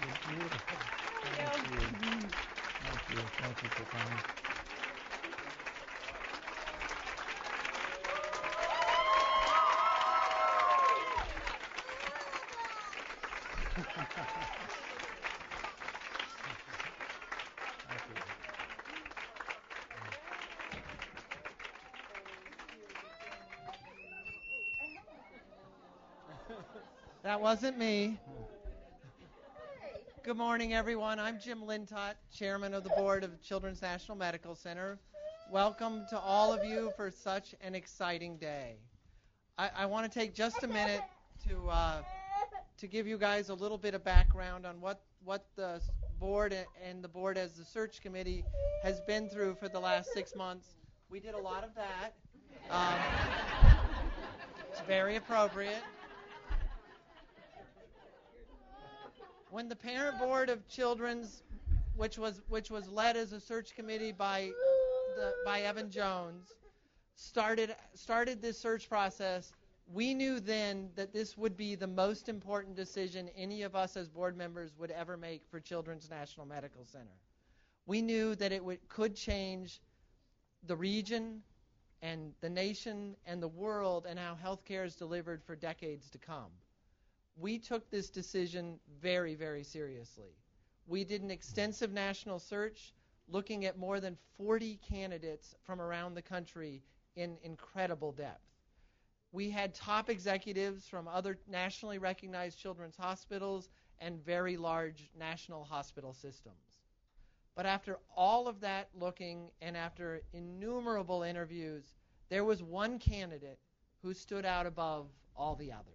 Beautiful. Thank you. Thank you. Thank you for coming. Thank you. That wasn't me. Good morning, everyone. I'm Jim Lintott, Chairman of the Board of Children's National Medical Center. Welcome to all of you for such an exciting day. I want to take just a minute to give you guys a little bit of background on what the board and the board as the search committee has been through for the last 6 months. We did a lot of that. It's very appropriate. When the parent board of Children's, which was led as a search committee by Evan Jones, started this search process, we knew then that this would be the most important decision any of us as board members would ever make for Children's National Medical Center. We knew that it could change the region and the nation and the world and how healthcare is delivered for decades to come. We took this decision very, very seriously. We did an extensive national search looking at more than 40 candidates from around the country in incredible depth. We had top executives from other nationally recognized children's hospitals and very large national hospital systems. But after all of that looking and after innumerable interviews, there was one candidate who stood out above all the others.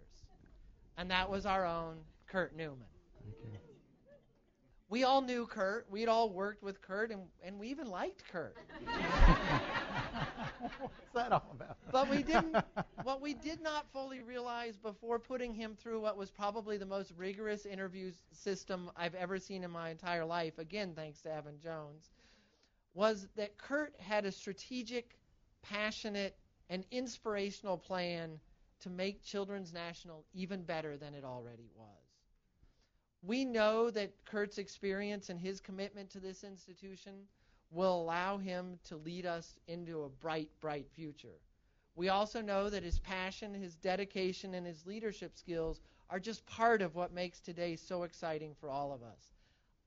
And that was our own Kurt Newman. Okay. We all knew Kurt. We'd all worked with Kurt, and we even liked Kurt. What's that all about? But what we did not fully realize before putting him through what was probably the most rigorous interview system I've ever seen in my entire life, again thanks to Evan Jones, was that Kurt had a strategic, passionate, and inspirational plan to make Children's National even better than it already was. We know that Kurt's experience and his commitment to this institution will allow him to lead us into a bright, bright future. We also know that his passion, his dedication, and his leadership skills are just part of what makes today so exciting for all of us.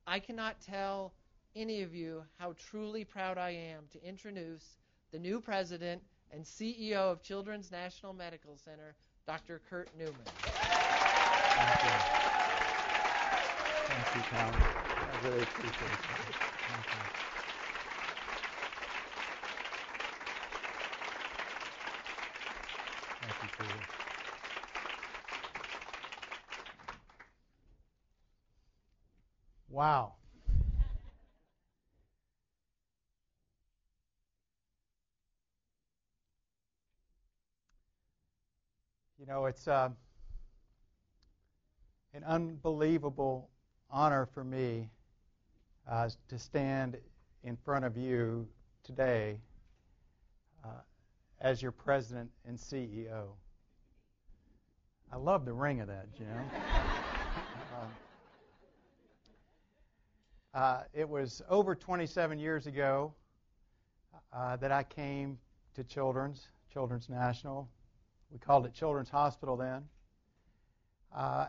I cannot tell any of you how truly proud I am to introduce the new president and CEO of Children's National Medical Center, Dr. Kurt Newman. Thank you. Thank you, Tom. I really appreciate that. Thank you. Thank you, Peter. Wow. You know, it's an unbelievable honor for me to stand in front of you today as your president and CEO. I love the ring of that, Jim. It was over 27 years ago that I came to Children's National. We called it Children's Hospital then,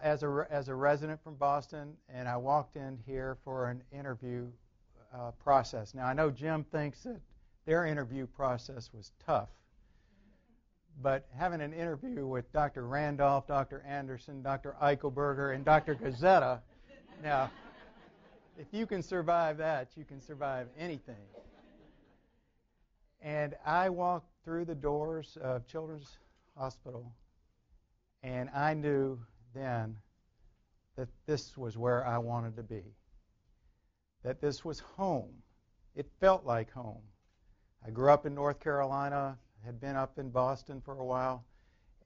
as a resident from Boston, and I walked in here for an interview process. Now, I know Jim thinks that their interview process was tough, but having an interview with Dr. Randolph, Dr. Anderson, Dr. Eichelberger, and Dr. Gazzetta, now, if you can survive that, you can survive anything. And I walked through the doors of Children's Hospital, and I knew then that this was where I wanted to be, that this was home. It felt like home. I grew up in North Carolina, had been up in Boston for a while,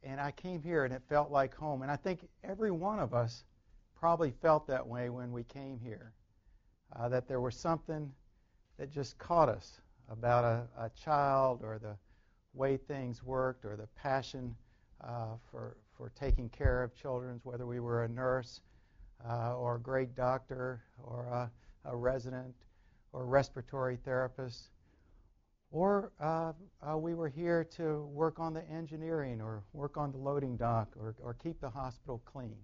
and I came here and it felt like home. And I think every one of us probably felt that way when we came here, that there was something that just caught us about a child or the way things worked or the passion for taking care of children, whether we were a nurse or a great doctor or a resident or a respiratory therapist. Or we were here to work on the engineering or work on the loading dock or keep the hospital clean.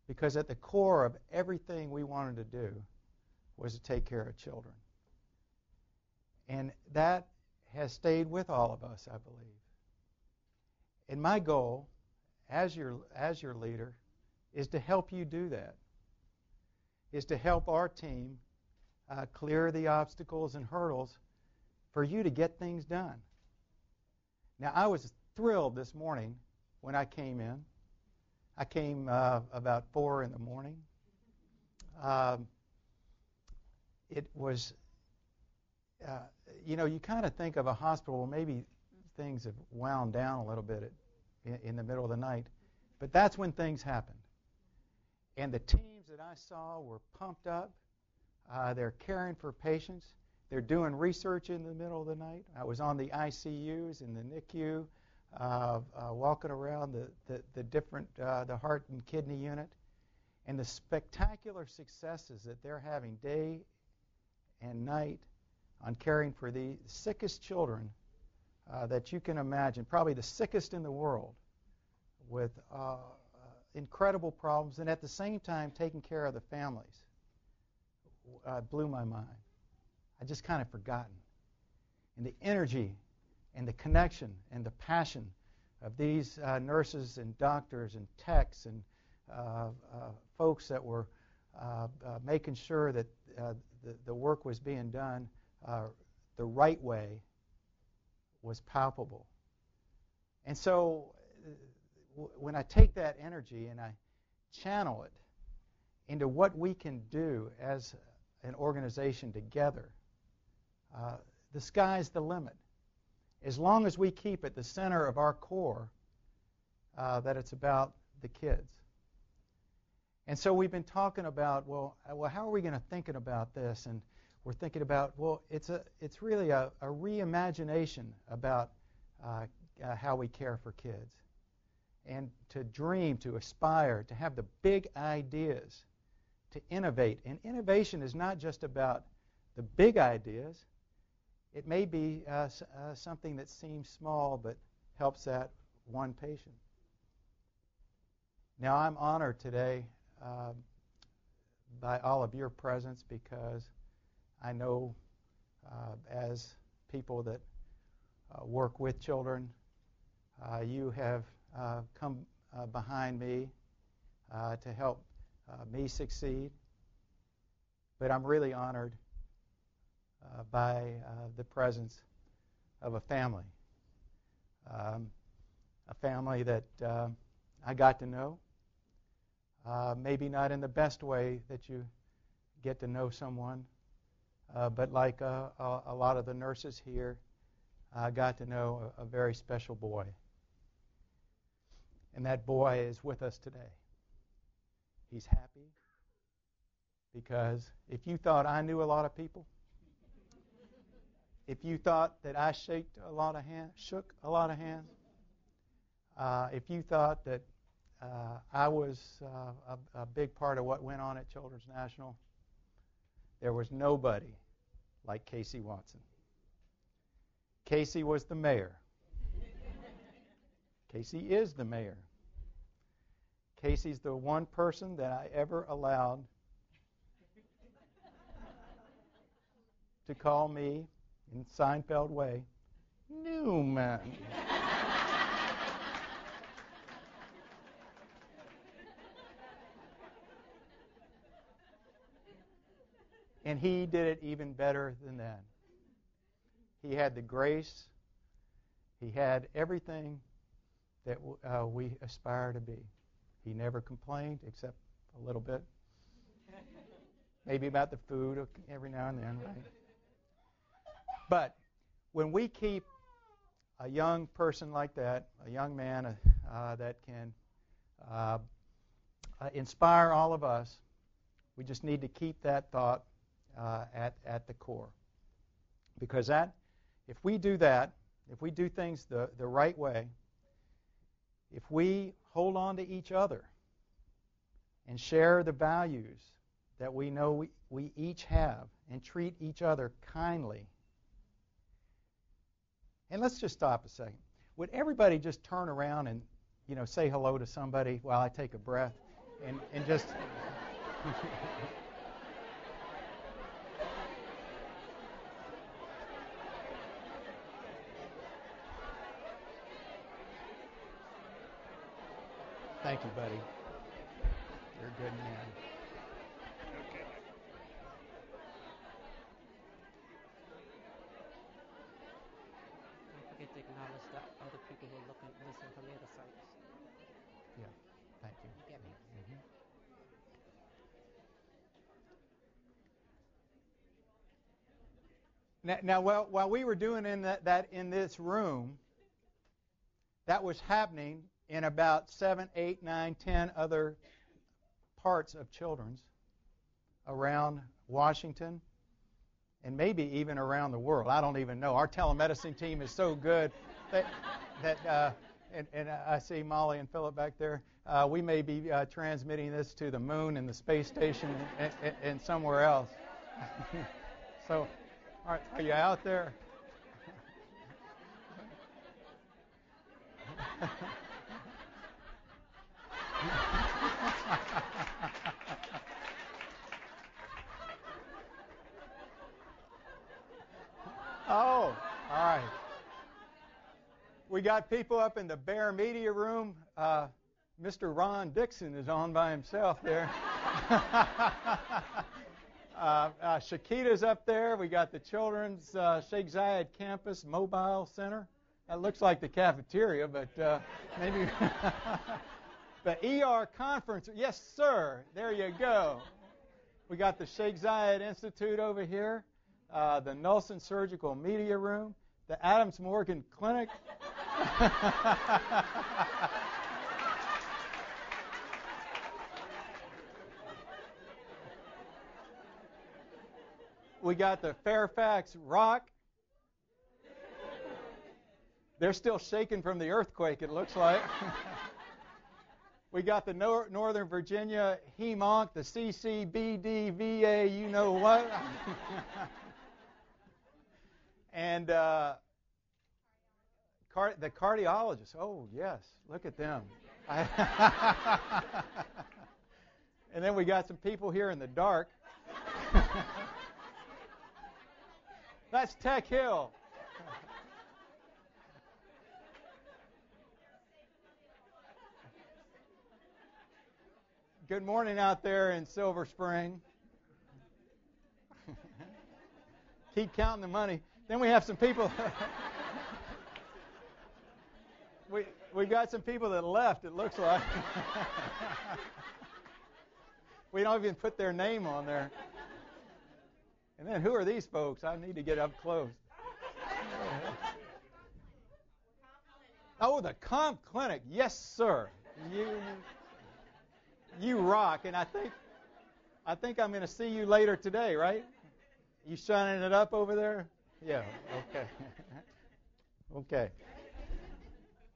Because at the core of everything we wanted to do was to take care of children. And that has stayed with all of us, I believe. And my goal as your leader is to help you do that, is to help our team clear the obstacles and hurdles for you to get things done. Now, I was thrilled this morning when I came in. I came about 4 in the morning. It was, you kind of think of a hospital, well, maybe things have wound down a little bit in the middle of the night. But that's when things happened. And the teams that I saw were pumped up. They're caring for patients. They're doing research in the middle of the night. I was on the ICUs and the NICU, walking around the different, the heart and kidney unit, and the spectacular successes that they're having day and night on caring for the sickest children that you can imagine, probably the sickest in the world, with incredible problems, and at the same time taking care of the families. Blew my mind. I just kind of forgotten. And the energy and the connection and the passion of these nurses and doctors and techs and folks that were making sure that the work was being done the right way was palpable. And so when I take that energy and I channel it into what we can do as an organization together, the sky's the limit. As long as we keep at the center of our core that it's about the kids. And so we've been talking about, well, how are we going to thinking about this? And we're thinking about, well, it's really a reimagination about how we care for kids. And to dream, to aspire, to have the big ideas, to innovate. And innovation is not just about the big ideas. It may be something that seems small but helps that one patient. Now, I'm honored today by all of your presence, because I know as people that work with children, you have come behind me to help me succeed. But I'm really honored by the presence of a family that I got to know. Maybe not in the best way that you get to know someone, but like a lot of the nurses here, I got to know a very special boy. And that boy is with us today. He's happy because if you thought I knew a lot of people, if you thought that I shook a lot of hands, if you thought that I was a big part of what went on at Children's National, there was nobody like Casey Watson. Casey was the mayor. Casey is the mayor. Casey's the one person that I ever allowed to call me, in Seinfeld way, Newman. And he did it even better than that. He had the grace. He had everything that we aspire to be. He never complained, except a little bit. Maybe about the food every now and then, right? But when we keep a young person like that, a young man that can inspire all of us, we just need to keep that thought at the core. Because that, if we do that, if we do things the right way, if we hold on to each other and share the values that we know we each have and treat each other kindly. And let's just stop a second. Would everybody just turn around and, say hello to somebody while I take a breath and just... Thank you, buddy. You're a good man. Don't forget to acknowledge the other people who are listening from the other sites. Yeah, thank you. You get me? Mm-hmm. Now, while we were doing that in this room, that was happening in about 7, 8, 9, 10 other parts of children's around Washington and maybe even around the world. I don't even know. Our telemedicine team is so good that and I see Molly and Philip back there. We may be transmitting this to the moon and the space station and somewhere else. So, are you out there? Oh, all right. We got people up in the Bear Media Room. Mr. Ron Dixon is on by himself there. Shakita's up there. We got the Children's Sheikh Zayed Campus Mobile Center. That looks like the cafeteria, but maybe. The ER conference. Yes, sir. There you go. We got the Sheikh Zayed Institute over here, the Nelson Surgical Media Room, the Adams Morgan Clinic. We got the Fairfax Rock. They're still shaking from the earthquake, it looks like. We got the Northern Virginia HEMONC, the CCBDVA, you know what. And the cardiologists. Oh, yes, look at them. And then we got some people here in the dark. That's Tech Hill. Good morning out there in Silver Spring. Keep counting the money. Then we have some people. We've got some people that left, it looks like. We don't even put their name on there. And then who are these folks? I need to get up close. Oh, the Comp Clinic. Yes, sir. You rock. And I think I'm going to see you later today, right? You shining it up over there? Yeah. Okay. Okay.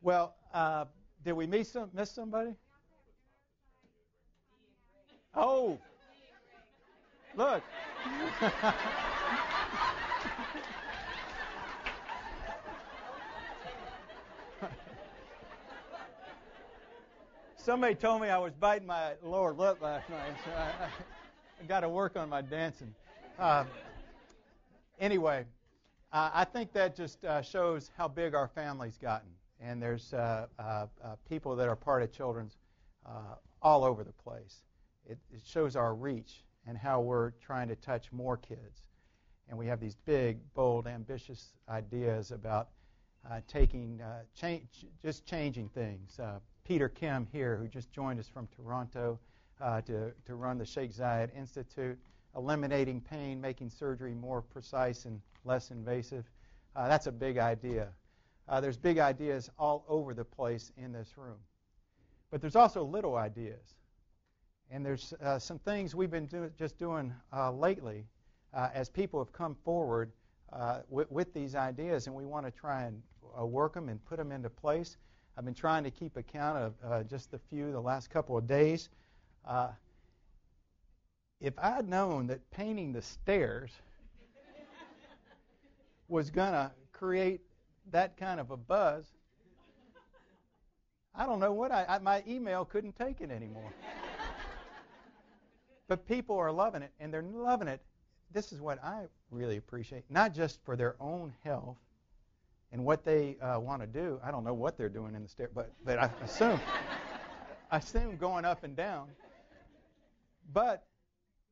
Well, did we miss somebody? Oh, look. Somebody told me I was biting my lower lip last night, so I got to work on my dancing. Anyway, I think that just shows how big our family's gotten. And there's people that are part of Children's all over the place. It shows our reach and how we're trying to touch more kids. And we have these big, bold, ambitious ideas about changing things. Peter Kim here, who just joined us from Toronto to run the Sheikh Zayed Institute, eliminating pain, making surgery more precise and less invasive. That's a big idea. There's big ideas all over the place in this room. But there's also little ideas. And there's some things we've been doing lately as people have come forward with these ideas, and we want to try and work them and put them into place. I've been trying to keep account of just the last couple of days. if I'd known that painting the stairs was going to create that kind of a buzz, I don't know what my email couldn't take it anymore. But people are loving it, and they're loving it. This is what I really appreciate, not just for their own health and what they want to do. I don't know what they're doing in the stairs, but I assume going up and down. But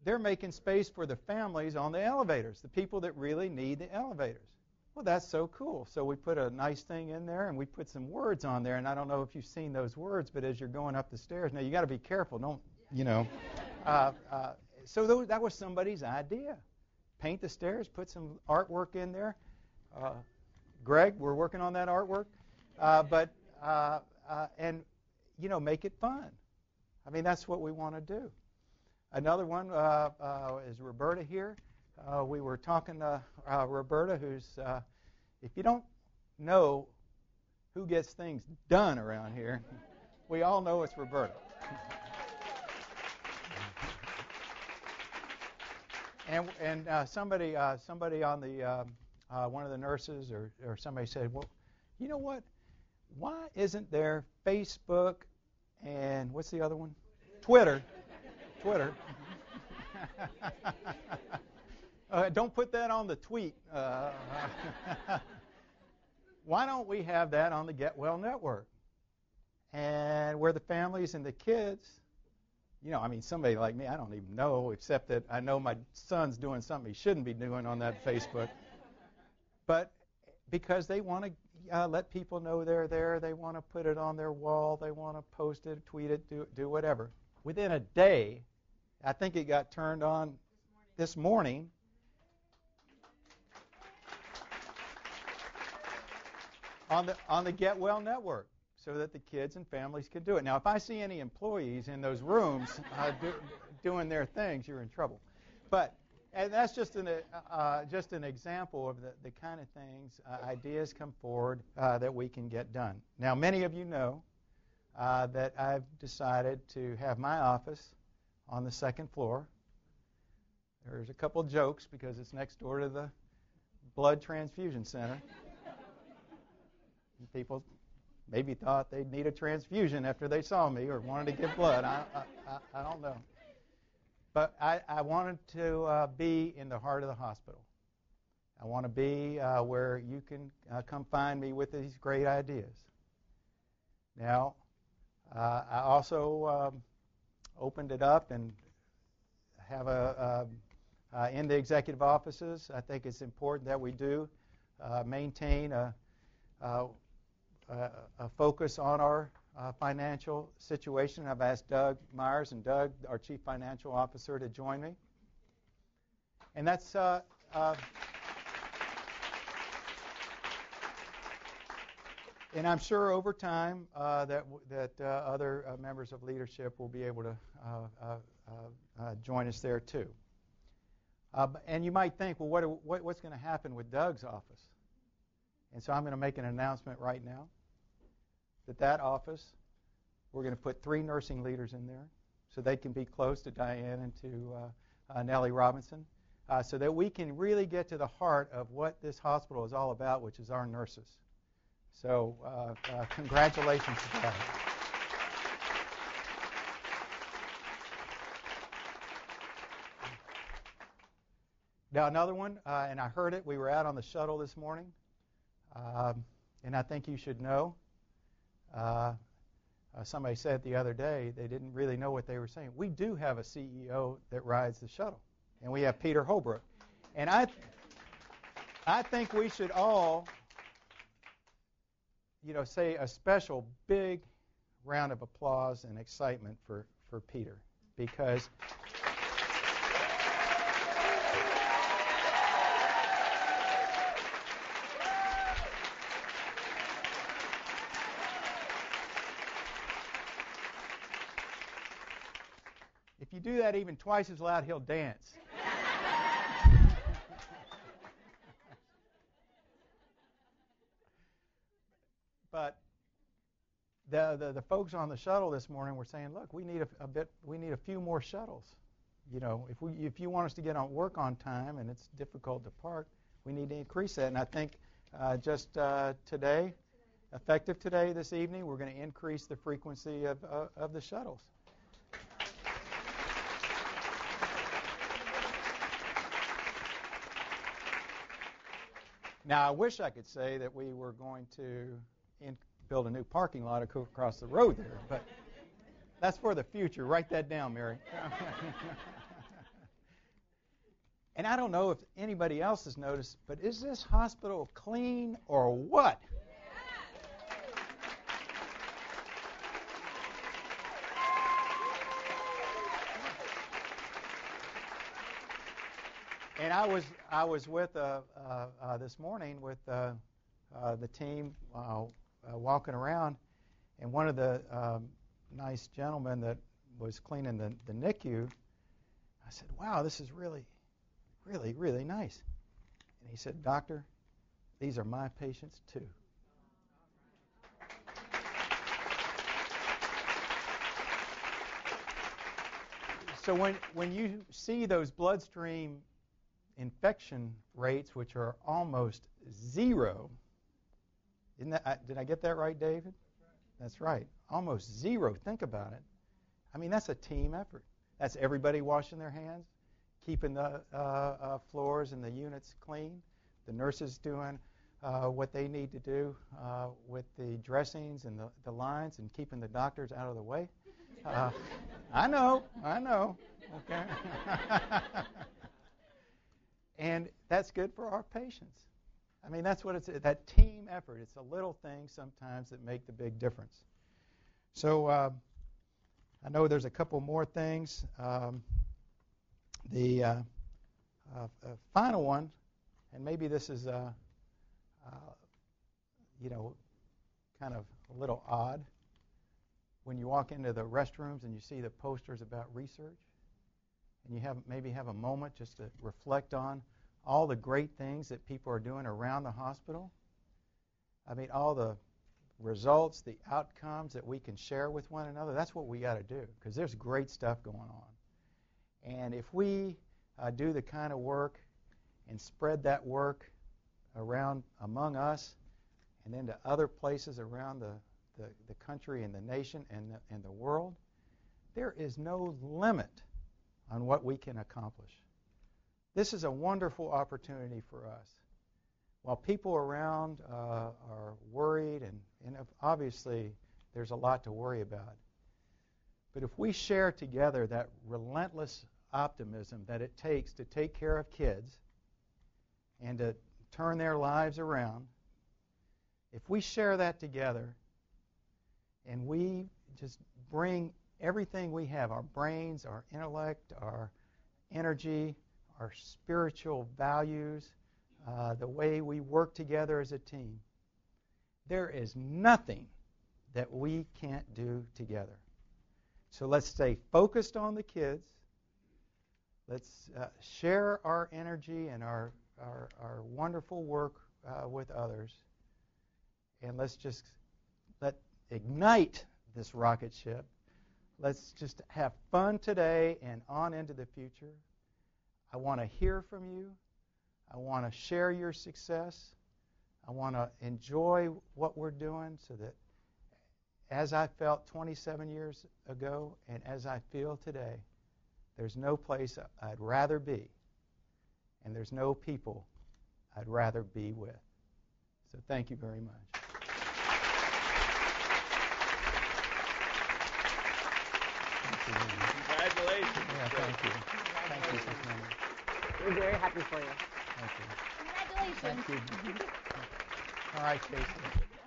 they're making space for the families on the elevators, the people that really need the elevators. Well, that's so cool. So we put a nice thing in there, and we put some words on there. And I don't know if you've seen those words, but as you're going up the stairs, now you got to be careful. Don't, you know. So that was somebody's idea. Paint the stairs, put some artwork in there. Greg, we're working on that artwork. And, you know, make it fun. I mean, that's what we want to do. Another one is Roberta here. We were talking to Roberta, who's, if you don't know who gets things done around here, we all know it's Roberta. And somebody on the one of the nurses or somebody said, well, you know what? Why isn't there Facebook and what's the other one? Twitter. Don't put that on the tweet. Why don't we have that on the Get Well Network? And where the families and the kids, you know, I mean, somebody like me, I don't even know, except that I know my son's doing something he shouldn't be doing on that Facebook. But because they want to let people know they're there, they want to put it on their wall, they want to post it, tweet it, do whatever. Within a day, I think it got turned on this morning. On the Get Well Network, so that the kids and families can do it. Now, if I see any employees in those rooms doing their things, you're in trouble. And that's just an example of the kind of things, ideas come forward that we can get done. Now, many of you know that I've decided to have my office on the second floor. There's a couple jokes because it's next door to the blood transfusion center. People maybe thought they'd need a transfusion after they saw me or wanted to give blood. I don't know. But I wanted to be in the heart of the hospital. I want to be where you can come find me with these great ideas. Now, I also opened it up and have in the executive offices, I think it's important that we do maintain a focus on our financial situation. I've asked Doug Myers and Doug, our Chief Financial Officer, to join me. And that's and I'm sure over time that other members of leadership will be able to join us there too. And you might think, well, what's going to happen with Doug's office? And so I'm going to make an announcement right now that office, we're going to put 3 nursing leaders in there so they can be close to Diane and to Nellie Robinson so that we can really get to the heart of what this hospital is all about, which is our nurses. So congratulations to that. Now another one, and I heard it, we were out on the shuttle this morning, and I think you should know, somebody said the other day they didn't really know what they were saying. We do have a CEO that rides the shuttle, and we have Peter Holbrook. And I think we should all, say a special big round of applause and excitement for Peter, because if you do that even twice as loud, he'll dance. But the folks on the shuttle this morning were saying, look, we need a few more shuttles. if you want us to get on work on time and it's difficult to park, we need to increase that. And I think just today, effective today, this evening, we're going to increase the frequency of the shuttles. Now, I wish I could say that we were going to build a new parking lot across the road there, but that's for the future. Write that down, Mary. And I don't know if anybody else has noticed, but is this hospital clean or what? And I was with this morning with the team walking around, and one of the nice gentlemen that was cleaning the NICU, I said, "Wow, this is really, really, really nice." And he said, "Doctor, these are my patients too." So when you see those bloodstream infection rates, which are almost zero, isn't that? Did I get that right, David? That's right. Almost zero. Think about it. I mean, that's a team effort. That's everybody washing their hands, keeping the floors and the units clean, the nurses doing what they need to do with the dressings and the lines and keeping the doctors out of the way. I know. Okay. And that's good for our patients. I mean, that's what it's, that team effort. It's the little things sometimes that make the big difference. So I know there's a couple more things. The final one, and maybe this is, kind of a little odd. When you walk into the restrooms and you see the posters about research, and you maybe have a moment just to reflect on all the great things that people are doing around the hospital. I mean, all the results, the outcomes that we can share with one another. That's what we got to do, because there's great stuff going on. And if we do the kind of work and spread that work around among us and then to other places around the country and the nation and the world, there is no limit on what we can accomplish. This is a wonderful opportunity for us. While people around are worried, and obviously there's a lot to worry about, but if we share together that relentless optimism that it takes to take care of kids and to turn their lives around, if we share that together and we just bring everything we have, our brains, our intellect, our energy, our spiritual values, the way we work together as a team, there is nothing that we can't do together. So let's stay focused on the kids. Let's share our energy and our wonderful work with others. And let's just ignite this rocket ship. Let's just have fun today and on into the future. I want to hear from you. I want to share your success. I want to enjoy what we're doing so that as I felt 27 years ago and as I feel today, there's no place I'd rather be, and there's no people I'd rather be with. So thank you very much. Congratulations. Yeah, thank you. Thank you, Sister Mary. We're very happy for you. Thank you. Congratulations. Thank you. All right, Casey.